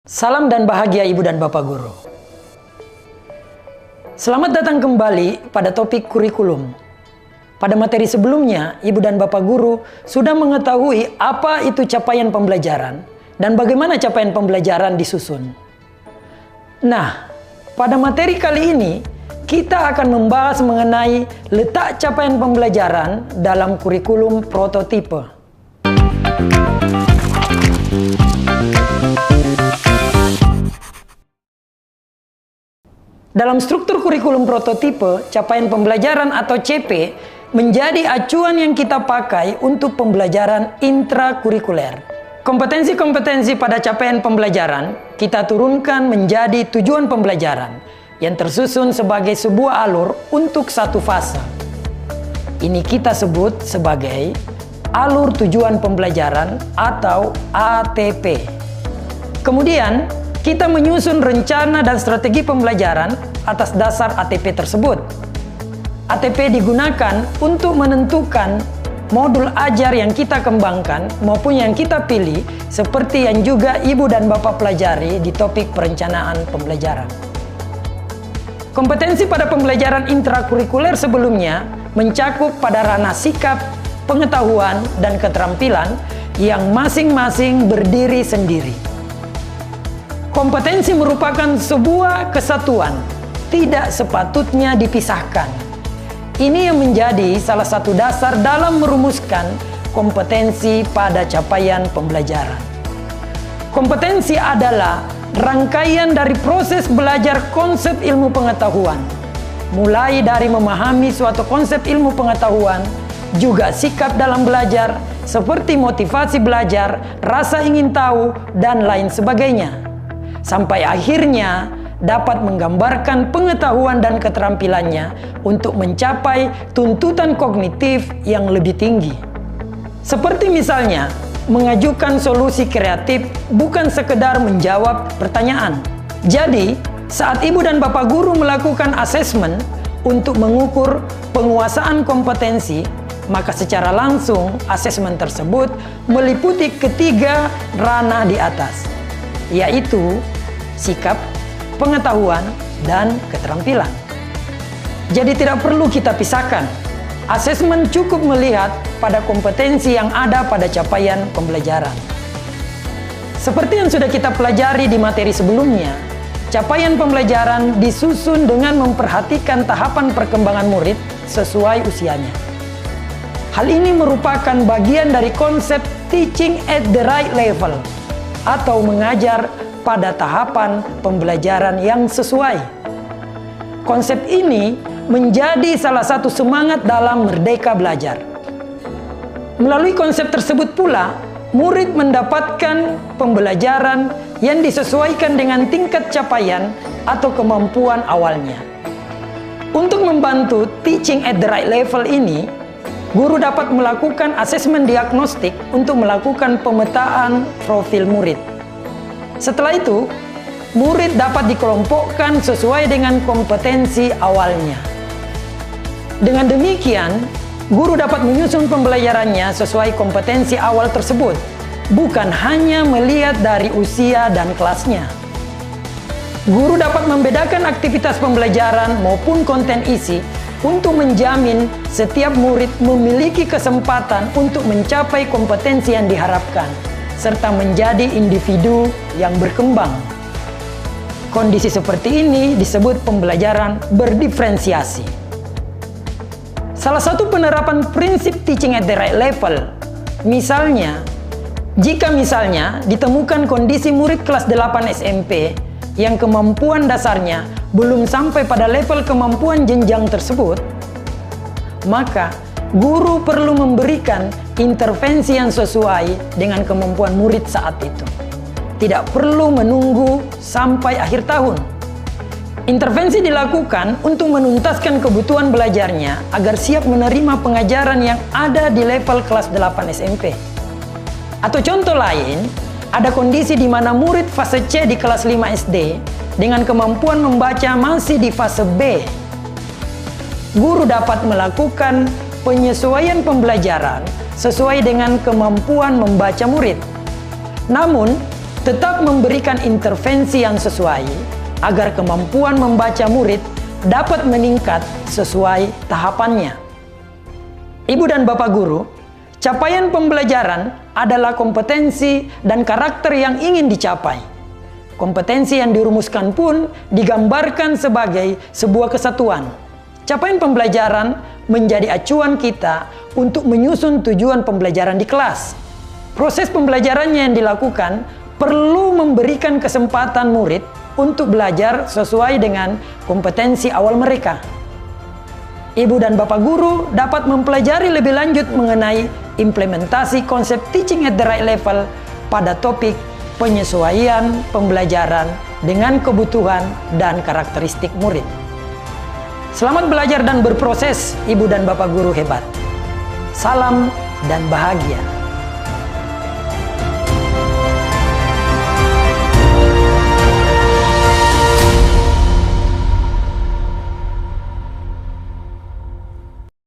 Salam dan bahagia Ibu dan Bapak Guru. Selamat datang kembali pada topik kurikulum. Pada materi sebelumnya, Ibu dan Bapak Guru sudah mengetahui apa itu capaian pembelajaran dan bagaimana capaian pembelajaran disusun. Nah, pada materi kali ini, kita akan membahas mengenai letak capaian pembelajaran dalam kurikulum prototipe. Dalam struktur kurikulum prototipe, capaian pembelajaran atau CP menjadi acuan yang kita pakai untuk pembelajaran intrakurikuler. Kompetensi-kompetensi pada capaian pembelajaran kita turunkan menjadi tujuan pembelajaran yang tersusun sebagai sebuah alur untuk satu fase. Ini kita sebut sebagai alur tujuan pembelajaran atau ATP. Kemudian, kita menyusun rencana dan strategi pembelajaran atas dasar ATP tersebut. ATP digunakan untuk menentukan modul ajar yang kita kembangkan maupun yang kita pilih, seperti yang juga Ibu dan Bapak pelajari di topik perencanaan pembelajaran. Kompetensi pada pembelajaran intrakurikuler sebelumnya mencakup pada ranah sikap, pengetahuan, dan keterampilan yang masing-masing berdiri sendiri. Kompetensi merupakan sebuah kesatuan, tidak sepatutnya dipisahkan. Ini yang menjadi salah satu dasar dalam merumuskan kompetensi pada capaian pembelajaran. Kompetensi adalah rangkaian dari proses belajar konsep ilmu pengetahuan, mulai dari memahami suatu konsep ilmu pengetahuan, juga sikap dalam belajar, seperti motivasi belajar, rasa ingin tahu, dan lain sebagainya. Sampai akhirnya dapat menggambarkan pengetahuan dan keterampilannya untuk mencapai tuntutan kognitif yang lebih tinggi. Seperti misalnya, mengajukan solusi kreatif bukan sekedar menjawab pertanyaan. Jadi, saat Ibu dan Bapak Guru melakukan asesmen untuk mengukur penguasaan kompetensi, maka secara langsung asesmen tersebut meliputi ketiga ranah di atas, yaitu sikap, pengetahuan, dan keterampilan. Jadi tidak perlu kita pisahkan. Asesmen cukup melihat pada kompetensi yang ada pada capaian pembelajaran. Seperti yang sudah kita pelajari di materi sebelumnya, capaian pembelajaran disusun dengan memperhatikan tahapan perkembangan murid sesuai usianya. Hal ini merupakan bagian dari konsep teaching at the right level atau mengajar pada tahapan pembelajaran yang sesuai. Konsep ini menjadi salah satu semangat dalam Merdeka Belajar. Melalui konsep tersebut pula, murid mendapatkan pembelajaran yang disesuaikan dengan tingkat capaian atau kemampuan awalnya. Untuk membantu teaching at the right level ini, guru dapat melakukan asesmen diagnostik untuk melakukan pemetaan profil murid. Setelah itu, murid dapat dikelompokkan sesuai dengan kompetensi awalnya. Dengan demikian, guru dapat menyusun pembelajarannya sesuai kompetensi awal tersebut, bukan hanya melihat dari usia dan kelasnya. Guru dapat membedakan aktivitas pembelajaran maupun konten isi untuk menjamin setiap murid memiliki kesempatan untuk mencapai kompetensi yang diharapkan, serta menjadi individu yang berkembang. Kondisi seperti ini disebut pembelajaran berdiferensiasi. Salah satu penerapan prinsip teaching at the right level, misalnya, jika misalnya ditemukan kondisi murid kelas 8 SMP yang kemampuan dasarnya belum sampai pada level kemampuan jenjang tersebut, maka guru perlu memberikan intervensi yang sesuai dengan kemampuan murid saat itu. Tidak perlu menunggu sampai akhir tahun. Intervensi dilakukan untuk menuntaskan kebutuhan belajarnya agar siap menerima pengajaran yang ada di level kelas 8 SMP. Atau contoh lain, ada kondisi di mana murid fase C di kelas 5 SD dengan kemampuan membaca masih di fase B. Guru dapat melakukan penyesuaian pembelajaran sesuai dengan kemampuan membaca murid. Namun, tetap memberikan intervensi yang sesuai agar kemampuan membaca murid dapat meningkat sesuai tahapannya. Ibu dan Bapak Guru, capaian pembelajaran adalah kompetensi dan karakter yang ingin dicapai. Kompetensi yang dirumuskan pun digambarkan sebagai sebuah kesatuan. Capaian pembelajaran menjadi acuan kita untuk menyusun tujuan pembelajaran di kelas. Proses pembelajarannya yang dilakukan perlu memberikan kesempatan murid untuk belajar sesuai dengan kompetensi awal mereka. Ibu dan Bapak Guru dapat mempelajari lebih lanjut mengenai implementasi konsep teaching at the right level pada topik penyesuaian pembelajaran dengan kebutuhan dan karakteristik murid. Selamat belajar dan berproses, Ibu dan Bapak Guru hebat. Salam dan bahagia.